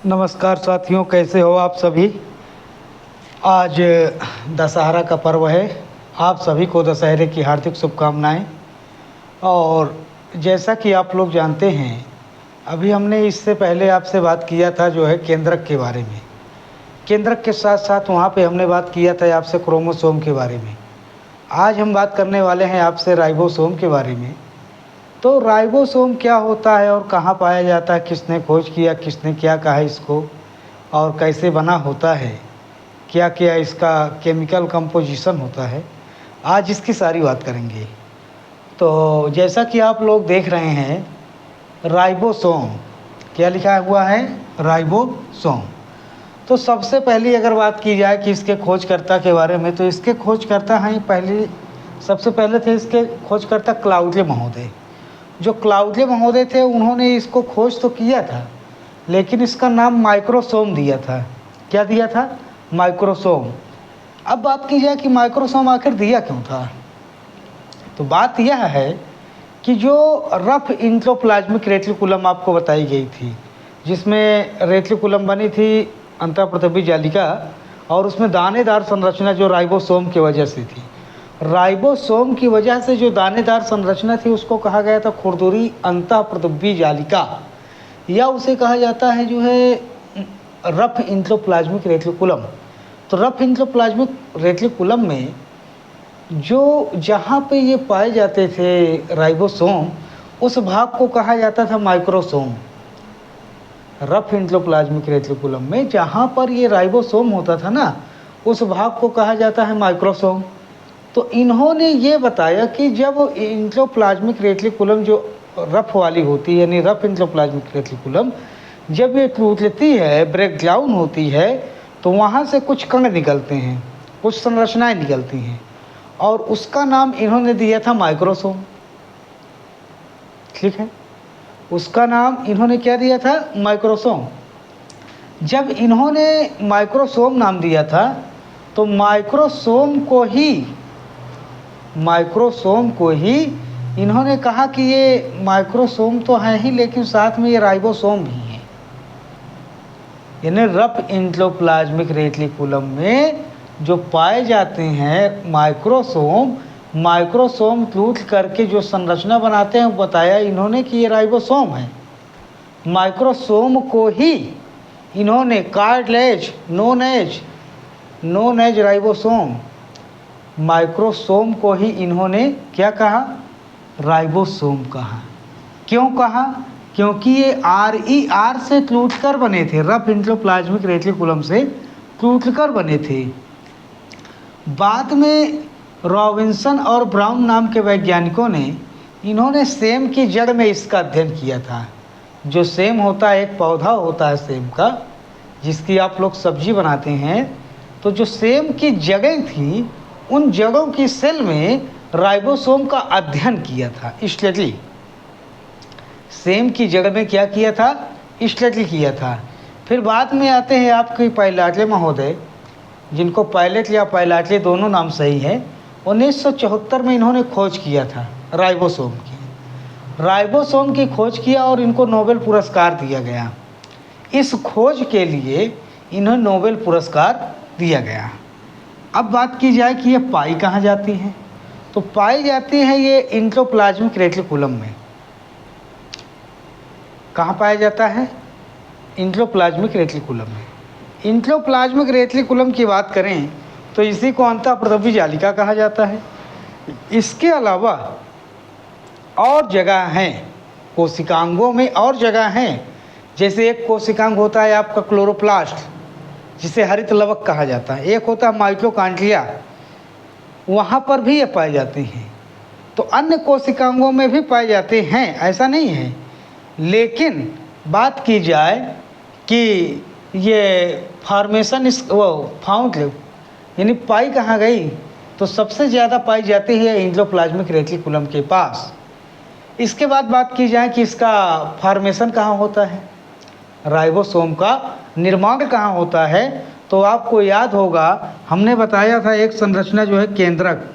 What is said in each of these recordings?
नमस्कार साथियों, कैसे हो आप सभी। आज दशहरा का पर्व है। आप सभी को दशहरे की हार्दिक शुभकामनाएं। और जैसा कि आप लोग जानते हैं, अभी हमने इससे पहले आपसे बात किया था जो है केंद्रक के बारे में। केंद्रक के साथ साथ वहाँ पे हमने बात किया था आपसे क्रोमोसोम के बारे में। आज हम बात करने वाले हैं आपसे राइबोसोम के बारे में। तो राइबोसोम क्या होता है और कहाँ पाया जाता है, किसने खोज किया, किसने क्या कहा इसको, और कैसे बना होता है, क्या क्या इसका केमिकल कंपोजिशन होता है, आज इसकी सारी बात करेंगे। तो जैसा कि आप लोग देख रहे हैं, राइबोसोम क्या लिखा हुआ है, राइबोसोम। तो सबसे पहली अगर बात की जाए कि इसके खोजकर्ता के बारे में, तो इसके खोजकर्ता हैं सबसे पहले थे इसके खोजकर्ता क्लाउडिले महोदय। जो क्लाउडिले महोदय थे उन्होंने इसको खोज तो किया था, लेकिन इसका नाम माइक्रोसोम दिया था। क्या दिया था? माइक्रोसोम। अब बात की जाए कि माइक्रोसोम आखिर दिया क्यों था, तो बात यह है कि जो रफ इंट्रोप्लाज्मिक रेटिकुलम आपको बताई गई थी, जिसमें रेटिकुलम बनी थी अंतःप्रतबी जालिका, और उसमें दानेदार संरचना जो राइबोसोम की वजह से थी। राइबोसोम की वजह से जो दानेदार संरचना थी उसको कहा गया था खुरदुरी अंतःप्रतबी जालिका, या उसे कहा जाता है जो है रफ इंट्रोप्लाज्मिक रेटिकुलम। तो रफ इंट्रोप्लाज्मिक रेटिकुलम में जो जहाँ पे ये पाए जाते थे राइबोसोम, उस भाग को कहा जाता था माइक्रोसोम। रफ इंट्रोप्लाज्मिक रेटिकुलम में जहाँ पर ये राइबोसोम होता था ना, उस भाग को कहा जाता है माइक्रोसोम। तो इन्होंने ये बताया कि जब इंट्रोप्लाज्मिक रेटिकुलम जो रफ वाली होती है, यानी रफ इंट्रोप्लाज्मिक रेटिकुलम, जब ये टूटती है, ब्रेक डाउन होती है, तो वहाँ से कुछ कण निकलते हैं, कुछ संरचनाएं निकलती हैं, और उसका नाम इन्होंने दिया था माइक्रोसोम। ठीक है, उसका नाम इन्होंने क्या दिया था? माइक्रोसोम। जब इन्होंने माइक्रोसोम नाम दिया था, तो माइक्रोसोम को ही इन्होंने कहा कि ये माइक्रोसोम तो है ही, लेकिन साथ में ये राइबोसोम भी है। यानी रफ इंट्रोप्लाज्मिक रेटिकुलम में जो पाए जाते हैं माइक्रोसोम टूट करके जो संरचना बनाते हैं, वो बताया इन्होंने कि ये राइबोसोम है। माइक्रोसोम को ही इन्होंने cartilage known as ribosome, microsome को ही इन्होंने क्या कहा? राइबोसोम कहा। क्यों कहा? क्योंकि ये आर से टूटकर बने थे, रफ इंट्रोप्लाज्मिक रेटिकुलम से टूटकर बने थे। बाद में रॉबिन्सन और ब्राउन नाम के वैज्ञानिकों ने इन्होंने सेम की जड़ में इसका अध्ययन किया था। जो सेम होता है, एक पौधा होता है सेम का, जिसकी आप लोग सब्जी बनाते हैं, तो जो सेम की जड़ें थी, उन जड़ों की सेल में राइबोसोम का अध्ययन किया था, स्टडी। सेम की जड़ में क्या किया था? स्टडी किया था। फिर बाद में आते हैं आपके पाइलाटले महोदय, जिनको पायलट या पाइलाटले दोनों नाम सही है। 1974 में इन्होंने खोज किया था राइबोसोम की खोज किया, और इनको नोबेल पुरस्कार दिया गया। इस खोज के लिए इन्हें नोबेल पुरस्कार दिया गया। अब बात की जाए कि ये पाई कहाँ जाती हैं, तो पाई जाती है ये इंट्रोप्लाज्मिक रेटिकुलम में। कहाँ पाया जाता है? इंट्रोप्लाज्मिक रेटिकुलम में। इंट्रोप्लाज्मिक रेटिकुलम की बात करें तो इसी को अंतःप्रतबी जालिका कहा जाता है। इसके अलावा और जगह हैं, कोशिकांगों में और जगह हैं। जैसे एक कोशिकांग होता है आपका क्लोरोप्लास्ट, जिसे हरित लवक कहा जाता है। एक होता है माइटोकॉन्ड्रिया, वहाँ पर भी ये पाए जाते हैं। तो अन्य कोशिकांगों में भी पाए जाते हैं, ऐसा नहीं है। लेकिन बात की जाए कि ये फॉर्मेशन फाउंड यानी पाई कहाँ गई, तो सबसे ज़्यादा पाई जाती है इंट्रोप्लाज्मिक रेटिकुलम के पास। इसके बाद बात की जाए कि इसका फॉर्मेशन कहाँ होता है, राइबोसोम का निर्माण कहाँ होता है, तो आपको याद होगा हमने बताया था एक संरचना जो है केंद्रक,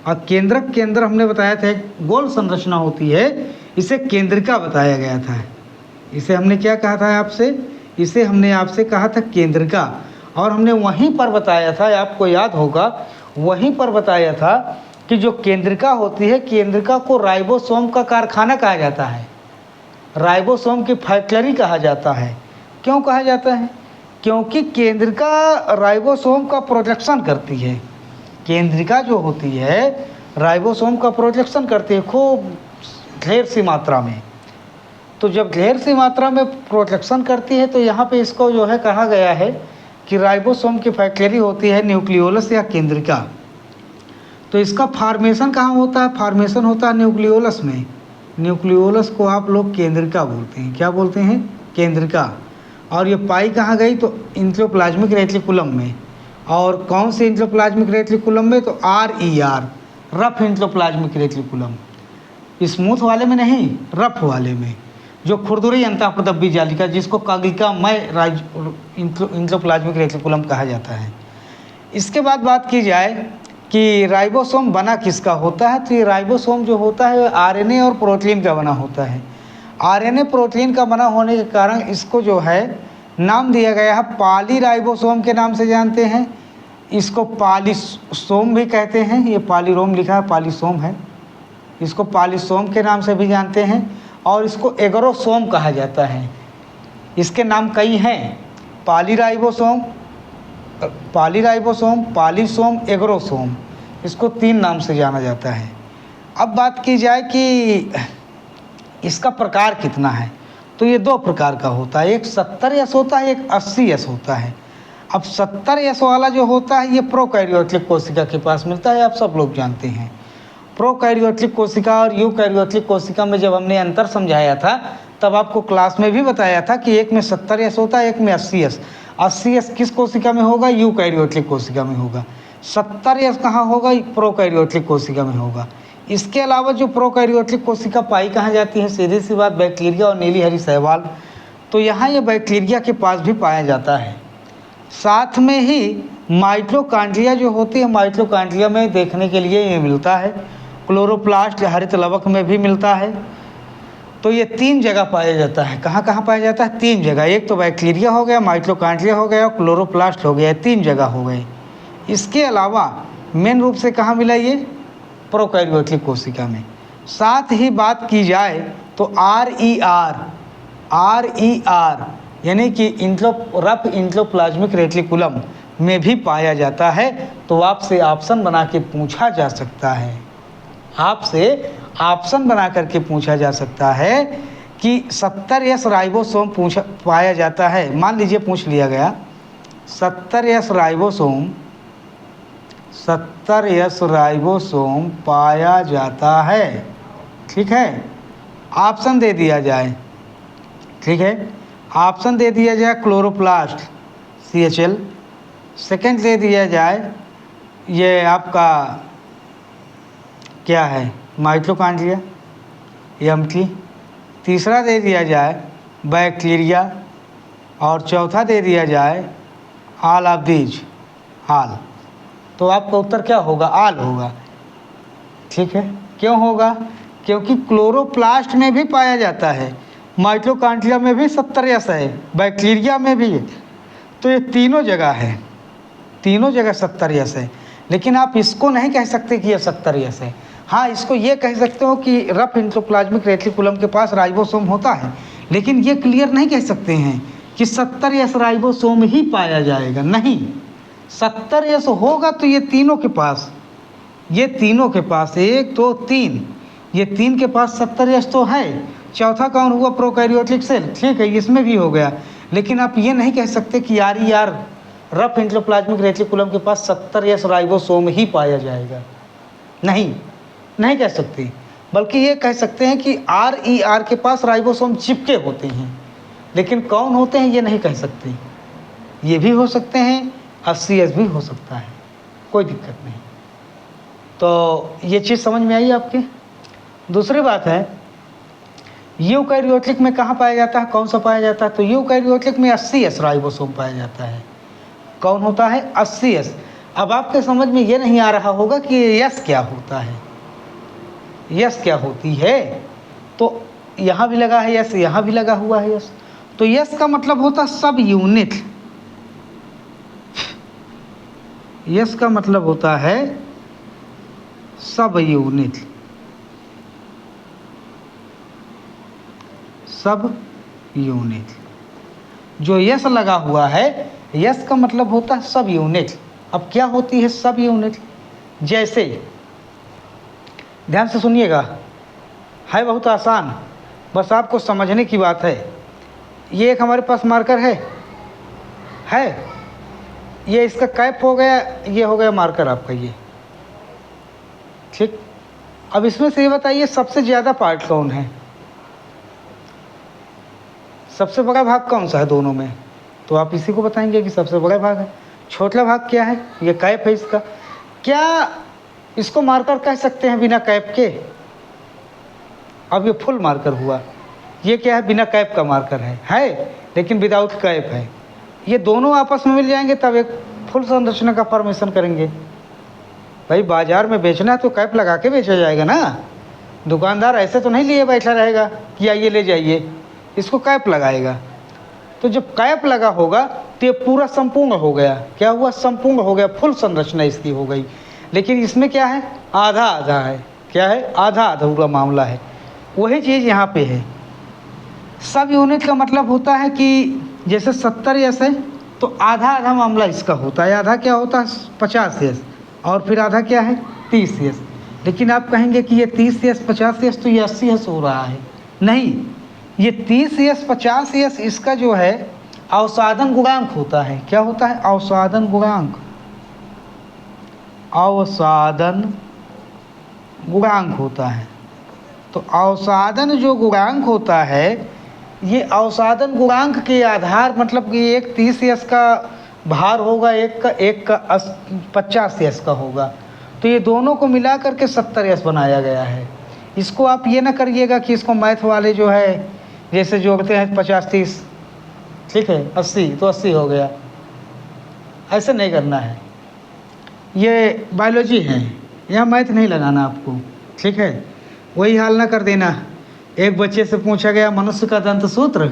और केंद्रक के अंदर हमने बताया था एक गोल संरचना होती है, इसे केंद्रिका बताया गया था। इसे हमने क्या कहा था आपसे? इसे हमने आपसे कहा था केंद्रिका, और हमने वहीं पर बताया था, आपको याद होगा, वहीं पर बताया था कि जो केंद्रिका होती है, केंद्रिका को राइबोसोम का कारखाना कहा जाता है, राइबोसोम की फैक्ट्री कहा जाता है। क्यों कहा जाता है? क्योंकि केंद्रिका राइबोसोम का प्रोडक्शन करती है। केंद्रिका जो होती है राइबोसोम का प्रोडक्शन करती है खूब ढेर सी मात्रा में। तो जब ढेर सी मात्रा में प्रोडक्शन करती है तो यहाँ पे इसको जो है कहा गया है कि राइबोसोम की फैक्ट्री होती है न्यूक्लियोलस या केंद्रिका। तो इसका फार्मेशन कहाँ होता है? फार्मेशन होता है न्यूक्लियोलस में। न्यूक्लियोलस को आप लोग केंद्रिका बोलते हैं। क्या बोलते हैं? केंद्रिका। और ये पाई कहाँ गई? तो एंडोप्लाज्मिक रेटिकुलम में। और कौन से एंडोप्लाज्मिक रेटिकुलम में? तो RER, rough endoplasmic reticulum. Smooth वाले में नहीं, रफ वाले में, जो खुरदुरी अंतःप्रदब्बी जालिका, जिसको कागिकामय एंडोप्लाज्मिक रेटिकुलम कहा जाता है। इसके बाद बात की जाए कि राइबोसोम बना किसका होता है, तो ये राइबोसोम जो होता है RNA और प्रोटीन का बना होता है। RNA प्रोटीन का बना होने के कारण इसको जो है नाम दिया गया है पॉलीराइबोसोम के नाम से जानते हैं। इसको पॉलीसोम भी कहते हैं, ये पॉलीरोम लिखा है, पॉलीसोम है। इसको पॉलीसोम के नाम से भी जानते हैं, और इसको एग्रोसोम कहा जाता है। इसके नाम कई हैं, पॉलीराइबोसोम, पॉलीसोम, एग्रोसोम। इसको 3 नाम से जाना जाता है। अब बात की जाए कि इसका प्रकार कितना है, तो ये 2 प्रकार का होता है, एक 70S होता है, एक 80S होता है। अब 70S वाला जो होता है ये प्रोकैरियोटिक कोशिका के पास मिलता है, आप सब लोग जानते हैं। प्रोकैरियोटिक कोशिका और यूकैरियोटिक कोशिका में जब हमने अंतर समझाया था तब आपको क्लास में भी बताया था कि एक में 70S होता है, एक में 80S। 80S किस कोशिका में होगा? यूकैरियोटिक कोशिका में होगा। 70S कहाँ होगा? प्रोकैरियोटिक कोशिका में होगा। इसके अलावा जो प्रोकैरियोटिक कोशिका पाई कहाँ जाती है? सीधी सी बात, बैक्टीरिया और नीली हरी शैवाल। तो यहाँ ये बैक्टीरिया के पास भी पाया जाता है। साथ में ही माइटोकॉन्ड्रिया जो होती है, माइटोकॉन्ड्रिया में देखने के लिए ये मिलता है। क्लोरोप्लास्ट हरित लवक में भी मिलता है। तो ये 3 जगह पाया जाता है। कहाँ कहाँ पाया जाता है? 3 जगह। एक तो बैक्टीरिया हो गया, माइटोकॉन्ड्रिया हो गया, क्लोरोप्लास्ट हो गया, 3 जगह हो गए। इसके अलावा मेन रूप से कहाँ मिला? ये प्रोकैरियोटिक कोशिका में। साथ ही बात की जाए तो RER यानी कि रफ एंडोप्लाज्मिक रेटिकुलम में भी पाया जाता है। तो आपसे ऑप्शन बना के पूछा जा सकता है, आपसे ऑप्शन बना करके पूछा जा सकता है कि 70S राइबोसोम पाया जाता है। मान लीजिए पूछ लिया गया 70S राइबोसोम पाया जाता है, ठीक है। ऑप्शन दे दिया जाए, ठीक है। ऑप्शन दे दिया जाए क्लोरोप्लास्ट CHL, सेकंड दे दिया जाए ये आपका क्या है माइटोकॉन्ड्रिया MT, तीसरा दे दिया जाए बैक्टीरिया, और चौथा दे दिया जाए ऑल ऑफ दीज, ऑल। तो आपका उत्तर क्या होगा? ऑल होगा, ठीक है। क्यों होगा? क्योंकि क्लोरोप्लास्ट में भी पाया जाता है, माइटोकॉन्ड्रिया में भी 70S है, बैक्टीरिया में भी है। तो ये तीनों जगह है, तीनों जगह 70S है। लेकिन आप इसको नहीं कह सकते कि ये 70S है। हाँ, इसको ये कह सकते हो कि रफ एंडोप्लाज्मिक रेटिकुलम के पास राइबोसोम होता है, लेकिन ये क्लियर नहीं कह सकते हैं कि 70S राइबोसोम ही पाया जाएगा। नहीं, 70S होगा तो ये तीनों के पास, ये तीनों के पास 1 2 3, ये 3 के पास 70S तो है। चौथा कौन हुआ? प्रोकैरियोटिक सेल, ठीक है, इसमें भी हो गया। लेकिन आप ये नहीं कह सकते कि RER रफ एंडोप्लाज्मिक रेटिकुलम के पास 70S राइबोसोम ही पाया जाएगा। नहीं, नहीं कह सकते, बल्कि ये कह सकते हैं कि RER के पास राइबोसोम चिपके होते हैं, लेकिन कौन होते हैं ये नहीं कह सकते। ये भी हो सकते हैं, 80S भी हो सकता है, कोई दिक्कत नहीं। तो ये चीज़ समझ में आई आपके। दूसरी बात है, यूकैरियोटिक में कहाँ पाया जाता है? कौन सा पाया जाता है? तो यूकैरियोटिक में 80S राइबोसोम पाया जाता है। कौन होता है? 80S। अब आपके समझ में ये नहीं आ रहा होगा कि यस क्या होता है, यस क्या होती है। तो यहाँ भी लगा है यस, यहाँ भी लगा हुआ है यस। तो यस का मतलब होता है सब यूनिट। यस का मतलब होता है सब यूनिट, सब यूनिट। जो यस लगा हुआ है, यस का मतलब होता है सब यूनिट। अब क्या होती है सब यूनिट? जैसे ध्यान से सुनिएगा, है बहुत आसान, बस आपको समझने की बात है। ये एक हमारे पास मार्कर है, ये इसका कैप हो गया, ये हो गया मार्कर आपका ये, ठीक। अब इसमें से ये बताइए सबसे ज़्यादा पार्ट कौन है, सबसे बड़ा भाग कौन सा है दोनों में? तो आप इसी को बताएंगे कि सबसे बड़ा भाग है। छोटा भाग क्या है? ये कैप है इसका। क्या इसको मार्कर कह सकते हैं बिना कैप के? अब ये फुल मार्कर हुआ। ये क्या है? बिना कैप का मार्कर है लेकिन विदाउट कैप है। ये दोनों आपस में मिल जाएंगे तब एक फुल संरचना का फॉर्मेशन करेंगे। भाई बाजार में बेचना है तो कैप लगा के बेचा जाएगा ना, दुकानदार ऐसे तो नहीं लिए बैठा रहेगा कि आइए ले जाइए, इसको कैप लगाएगा। तो जब कैप लगा होगा तो ये पूरा संपूर्ण हो गया। क्या हुआ? संपूर्ण हो गया, फुल संरचना इसकी हो गई। लेकिन इसमें क्या है? आधा आधा है। क्या है? आधा अधूरा मामला है। वही चीज़ यहाँ पे है। सब यूनिट का मतलब होता है कि जैसे 70 यस है तो आधा आधा मामला इसका होता है। आधा क्या होता है? 50 यस, और फिर आधा क्या है? 30 यस। लेकिन आप कहेंगे कि ये 30 यस 50 यस तो ये 80 यस हो रहा है। नहीं, ये 30 यस 50 यस इसका जो है अवसादन गुणांक होता है। क्या होता है? अवसादन गुणांक। अवसादन गुणांक होता है। तो अवसादन जो गुणांक होता है, ये अवसादन गुणांक के आधार, मतलब कि एक 30 यस का भार होगा, एक का 50 यस का होगा, तो ये दोनों को मिला करके 70 यस बनाया गया है। इसको आप ये ना करिएगा कि इसको मैथ वाले जो है जैसे जोड़ते हैं 50-30, ठीक है, 80 तो 80 हो गया, ऐसे नहीं करना है। ये बायोलॉजी है, यहाँ मैथ नहीं लगाना आपको, ठीक है। वही हाल ना कर देना। एक बच्चे से पूछा गया मनुष्य का दंत सूत्र,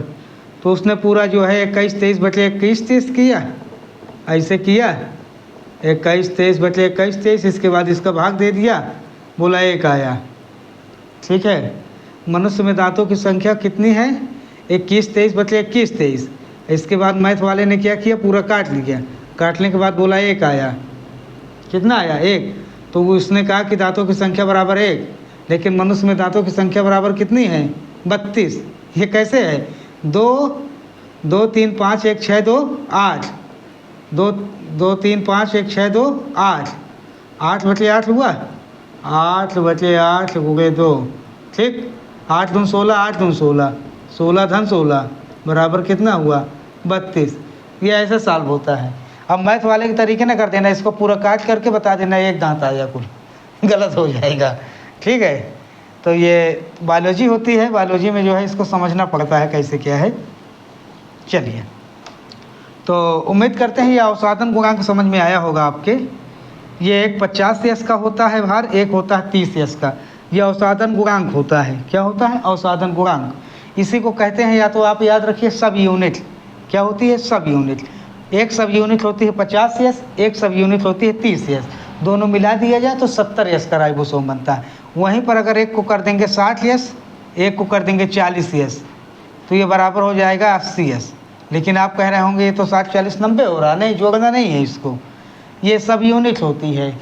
तो उसने पूरा जो है 21-23/21 किया, ऐसे किया 21-23/21, इसके बाद इसका भाग दे दिया, बोला 1 आया, ठीक है। मनुष्य में दांतों की संख्या कितनी है? 21-23/21-23। इसके बाद मैथ वाले ने क्या किया? पूरा काट लिया, काटने के बाद बोला 1 आया। कितना आया? 1। तो उसने कहा कि दांतों की संख्या बराबर 1, लेकिन मनुष्य में दांतों की संख्या बराबर कितनी है? 32। ये कैसे है? 2 3 5 1 6 2 8, 2 3 5 1 6 2 8, 8/8 हुआ, 8/8 हो गए 2, ठीक। 8 दूनी 16, 8 दूनी 16, 16 धन 16 बराबर कितना हुआ? 32। ये ऐसा सॉल्व होता है। अब मैथ वाले के तरीके ना कर देना, इसको पूरा काट करके बता देना 1 दांत आया कुल, गलत हो जाएगा, ठीक है। तो ये बायोलॉजी होती है, बायोलॉजी में जो है इसको समझना पड़ता है कैसे क्या है। चलिए, तो उम्मीद करते हैं ये अवसादन गुणांक समझ में आया होगा आपके। ये एक 50 यस का होता है भार, एक होता है 30 यस का। ये अवसादन गुणांक होता है। क्या होता है? अवसादन गुणांक। इसी को कहते हैं, या तो आप याद रखिए, सब यूनिट। क्या होती है? सब यूनिट। एक सब यूनिट होती है 50 यस, एक सब यूनिट होती है 30 यस। दोनों मिला दिया जाए तो 70 यस का राइबोसोम बनता है। वहीं पर अगर एक को कर देंगे 60 यस, एक को कर देंगे 40 यस, तो ये बराबर हो जाएगा 80 यस। लेकिन आप कह रहे होंगे ये तो 60 40 90 हो रहा, नहीं, जोड़ना नहीं है इसको। ये सब यूनिट होती है।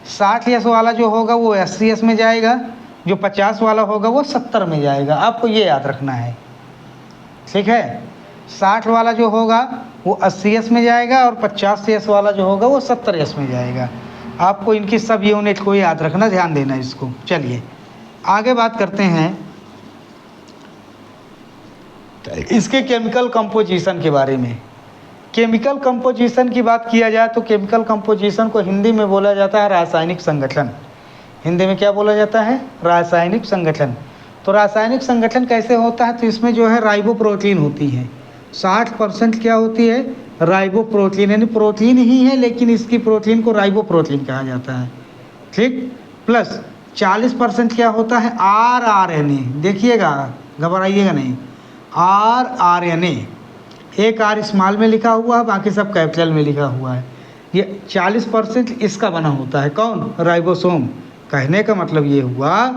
60 यस वाला जो होगा वो 80 यस में जाएगा, जो 50 वाला होगा वो 70 में जाएगा। आपको ये याद रखना है, ठीक है। 60 वाला जो होगा वो 80 यस में जाएगा, और 50 यस वाला जो होगा वो 70 यस में जाएगा। आपको इनकी सब यूनिट को याद रखना, ध्यान देना इसको। चलिए आगे बात करते हैं इसके केमिकल कंपोजिशन के बारे में। केमिकल कंपोजिशन की बात किया जाए तो केमिकल कंपोजिशन को हिंदी में बोला जाता है रासायनिक संगठन। हिंदी में क्या बोला जाता है? रासायनिक संगठन। तो रासायनिक संगठन कैसे होता है? तो इसमें जो है राइबोप्रोटीन होती है। 60% क्या होती है? राइबोप्रोटीन, यानी प्रोटीन ही है लेकिन इसकी प्रोटीन को राइबोप्रोटीन कहा जाता है, ठीक। प्लस 40% क्या होता है? RNA। देखिएगा, घबराइएगा नहीं, rRNA, एक आर स्मॉल में लिखा हुआ है, बाकी सब कैपिटल में लिखा हुआ है। ये 40% इसका बना होता है। कौन? राइबोसोम। कहने का मतलब ये हुआ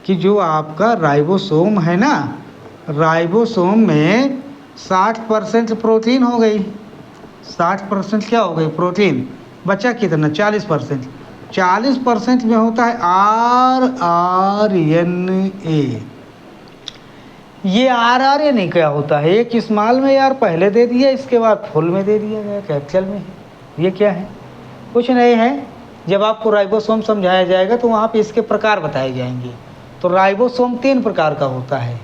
कि जो आपका राइबोसोम है ना, राइबोसोम में 60% प्रोटीन हो गई। 60% क्या हो गई? प्रोटीन। बचा कितना? 40%। 40% में होता है rRNA। ये rRNA क्या होता है? एक स्मॉल में यार पहले दे दिया, इसके बाद फुल में दे दिया गया, कैपिटल में। ये क्या है? कुछ नहीं है। जब आपको राइबोसोम समझाया जाएगा तो वहाँ पे इसके प्रकार बताए जाएंगे। तो राइबोसोम 3 प्रकार का होता है।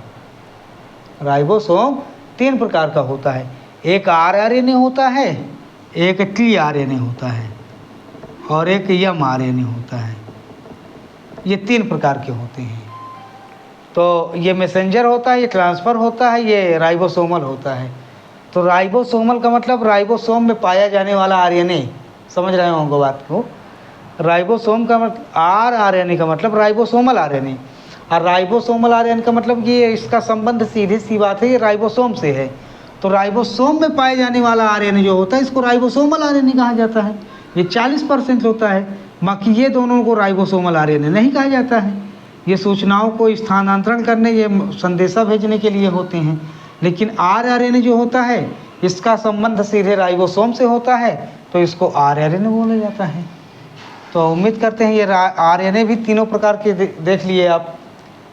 राइबोसोम 3 प्रकार का होता है। एक rRNA होता है, एक tRNA होता है, और एक mRNA होता है। ये 3 प्रकार के होते हैं। तो ये मैसेंजर होता है, ये ट्रांसफ़र होता है, ये राइबोसोमल होता है। तो राइबोसोमल का मतलब राइबोसोम में पाया जाने वाला RNA। समझ रहे होंगे बात को? राइबोसोम का मतलब rRNA का मतलब राइबोसोमल RNA, और राइबोसोमल RNA का मतलब ये इसका संबंध सीधी सी बात है, ये राइबोसोम से है। तो राइबोसोम में पाए जाने वाला RNA जो होता है, इसको राइबोसोमल RNA कहा जाता है। ये 40% होता है। बाकी ये दोनों को राइबोसोमल RNA नहीं कहा जाता है। ये सूचनाओं को स्थानांतरण करने, ये संदेशा भेजने के लिए होते हैं। लेकिन rRNA जो होता है, इसका संबंध सीधे राइबोसोम से होता है, तो इसको rRNA बोला जाता है। तो उम्मीद करते हैं ये RNA भी तीनों प्रकार के देख लिए आप।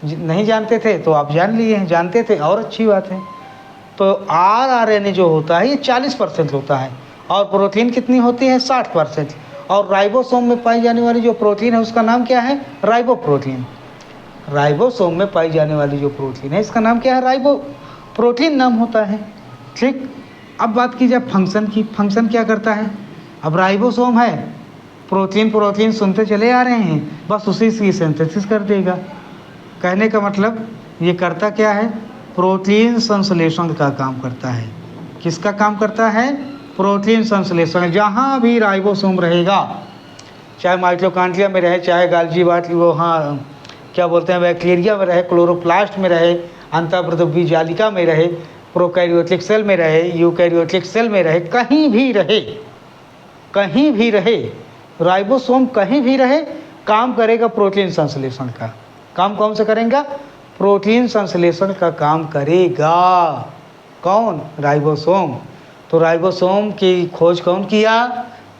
नहीं जानते थे तो आप जान लिए हैं, जानते थे और अच्छी बात है। तो rRNA जो होता है ये 40% होता है, और प्रोटीन कितनी होती है? 60%। और राइबोसोम में पाई जाने वाली जो प्रोटीन है उसका नाम क्या है? राइबोप्रोटीन। राइबोसोम में पाई जाने वाली जो प्रोटीन है इसका नाम क्या है? राइबोप्रोटीन नाम होता है। ठीक। अब बात की जाए फंक्शन की। फंक्शन क्या करता है? अब राइबोसोम है, प्रोटीन सुनते चले आ रहे हैं, बस उसी की सिंथेसिस कर देगा। कहने का मतलब ये करता क्या है? प्रोटीन संश्लेषण का काम करता है। किसका काम करता है? प्रोटीन संश्लेषण। जहाँ भी राइबोसोम रहेगा, चाहे माइटोकॉन्ड्रिया में रहे, चाहे गाल्जी बाटली वो हाँ क्या बोलते हैं बैक्टीरिया में रहे, क्लोरोप्लास्ट में रहे, अंतःप्रद्रव्य जालिका में रहे, प्रोकैरियोटिक सेल में रहे, यूकैरियोटिक सेल में रहे, कहीं भी रहे, कहीं भी रहे, राइबोसोम कहीं भी रहे, काम करेगा प्रोटीन संश्लेषण का। काम कौन से करेगा? प्रोटीन संश्लेषण का काम करेगा। कौन? राइबोसोम। तो राइबोसोम की खोज कौन किया?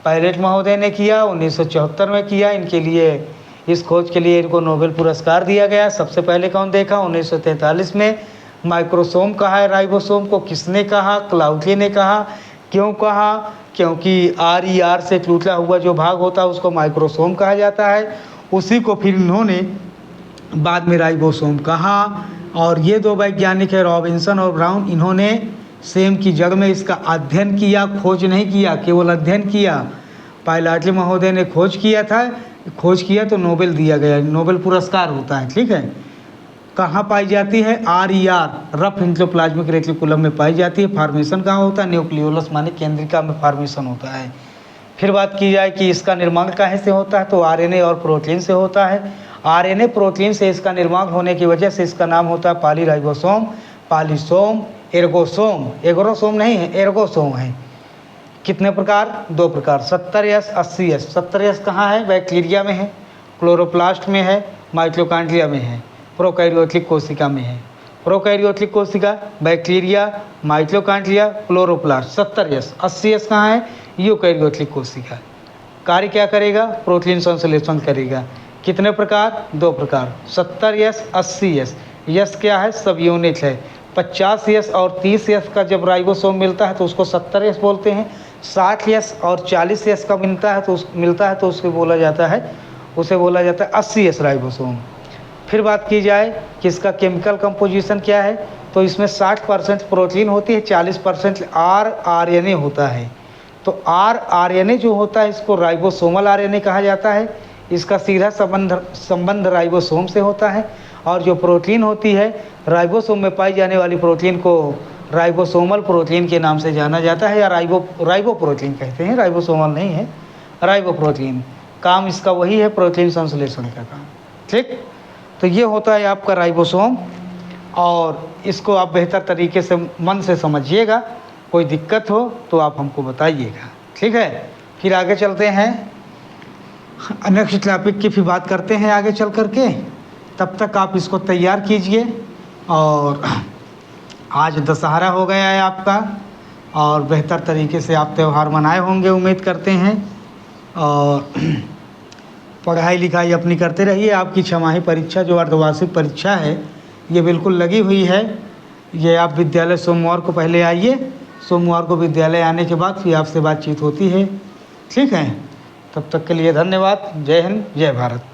पायलट महोदय ने किया, 1974 में किया। इनके लिए, इस खोज के लिए इनको नोबेल पुरस्कार दिया गया। सबसे पहले कौन देखा? 1943 में। माइक्रोसोम कहा है राइबोसोम को। किसने कहा? क्लाउटे ने कहा। क्यों कहा? क्योंकि RER से टूटा हुआ जो भाग होता है उसको माइक्रोसोम कहा जाता है। उसी को फिर इन्होंने बाद में राइबोसोम कहा। और ये दो वैज्ञानिक है, रॉबिन्सन और ब्राउन, इन्होंने सेम की जड़ में इसका अध्ययन किया, खोज नहीं किया, केवल अध्ययन किया। पायलट महोदय ने खोज किया था, खोज किया तो नोबेल दिया गया, नोबेल पुरस्कार होता है। ठीक है। कहाँ पाई जाती है? RER, रफ एंडोप्लाज्मिक रेटिकुलम में पाई जाती है। फार्मेशन कहाँ होता है? न्यूक्लियोलस माने केंद्रिका में फार्मेशन होता है। फिर बात की जाए कि इसका निर्माण कहाँ से होता है, तो RNA और प्रोटीन से होता है। RNA प्रोटीन से इसका निर्माण होने की वजह से इसका नाम होता है पॉलीराइबोसोम, पॉलीसोम, एर्गोसोम। एग्रोसोम नहीं है, एर्गोसोम है। कितने प्रकार? 2 प्रकार, 70S 80S। 70S कहाँ है? बैक्टीरिया में है, क्लोरोप्लास्ट में है, माइटोकॉन्ड्रिया में है, प्रोकैरियोटिक कोशिका में है। प्रोकैरियोटिक कोशिका, bacteria, mitochondria, chloroplast. 70S। 80S कहाँ है? यूकैरियोटिक कोशिका। कार्य क्या करेगा? प्रोटीन संश्लेषण करेगा। कितने प्रकार? 2 प्रकार, 70S 80S। यस क्या है? सब यूनिट है। 50S और 30S का जब राइबोसोम मिलता है तो उसको 70S बोलते हैं। 60S और 40S का मिलता है तो उसको बोला जाता है, उसे बोला जाता है 80S राइबोसोम। फिर बात की जाए कि इसका केमिकल कंपोजिशन क्या है, तो इसमें 60% प्रोटीन होती है, 40% rRNA होता है। तो rRNA जो होता है इसको राइबोसोमल RNA कहा जाता है। इसका सीधा संबंध राइबोसोम से होता है। और जो प्रोटीन होती है, राइबोसोम में पाई जाने वाली प्रोटीन को राइबोसोमल प्रोटीन के नाम से जाना जाता है, या राइबोप्रोटीन कहते हैं, राइबोसोमल नहीं है, राइबोप्रोटीन। काम इसका वही है, प्रोटीन संश्लेषण का काम। ठीक। तो ये होता है आपका राइबोसोम। और इसको आप बेहतर तरीके से मन से समझिएगा। कोई दिक्कत हो तो आप हमको बताइएगा, ठीक है। फिर आगे चलते हैं, नेक्स्ट टॉपिक की फिर बात करते हैं आगे चल कर के। तब तक आप इसको तैयार कीजिए। और आज दशहरा हो गया है आपका, और बेहतर तरीके से आप त्यौहार मनाए होंगे उम्मीद करते हैं। और पढ़ाई लिखाई अपनी करते रहिए। आपकी छमाही परीक्षा जो अर्धवार्षिक परीक्षा है ये बिल्कुल लगी हुई है। ये आप विद्यालय सोमवार को पहले आइए, सोमवार को विद्यालय आने के बाद फिर आपसे बातचीत होती है, ठीक है। तब तक के लिए धन्यवाद। जय हिंद, जय भारत।